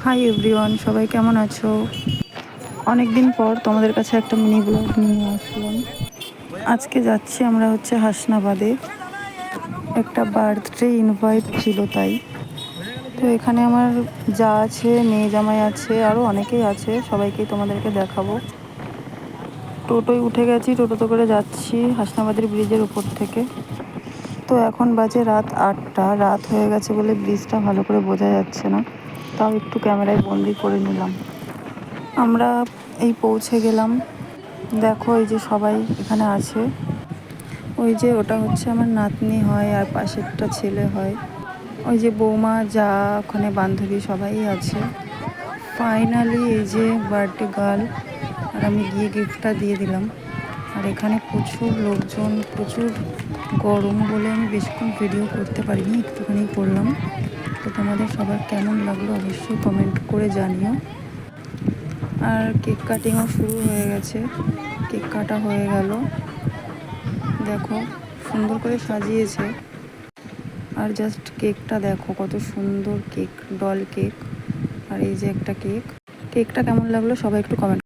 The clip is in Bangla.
হাই এভরিওয়ান, সবাই কেমন আছো? অনেক দিন পর তোমাদের কাছে একটা মিনি ব্লগ নিয়ে আসলাম। আজকে যাচ্ছি আমরা হাসনাবাদে, একটা বার্থডে ইনভাইট ছিল তাই। তো এখানে আমার যা আছে, মেয়ে জামাই আছে, আরও অনেকেই আছে, সবাইকেই তোমাদেরকে দেখাবো। টোটোয় উঠে গেছি, টোটোতে করে যাচ্ছি হাসনাবাদের ব্রিজের উপর থেকে। তো এখন বাজে রাত 8টা, রাত হয়ে গেছে বলে ব্রিজটা ভালো করে বোঝা যাচ্ছে না, তাও একটু ক্যামেরায় বন্দি করে নিলাম। আমরা এই পৌঁছে গেলাম। দেখো এই যে সবাই এখানে আছে, ওই যে ওটা আমার নাতনি হয় আর পাশেরটা ছেলে হয়, ওই যে বৌমা যা ওখানে বান্ধবী সবাই আছে। ফাইনালি এই যে বার্থডে গার্ল, আর আমি গিয়ে গিফটটা দিয়ে দিলাম। আর এখানে প্রচুর লোকজন, প্রচুর গরম বলে আমি বেশিক্ষণ ভিডিও করতে পারিনি, একটুখানি করলাম। তো তোমাদের সবার কেমন লাগলো অবশ্যই কমেন্ট করে জানিও। আর কেক কাটিংও শুরু হয়ে গেছে, কেক কাটা হয়ে গেল। দেখো সুন্দর করে সাজিয়েছে, আর জাস্ট কেকটা দেখো কত সুন্দর কেক, ডল কেক। আর এই যে একটা কেক, কেকটা কেমন লাগলো সবাই একটু কমেন্ট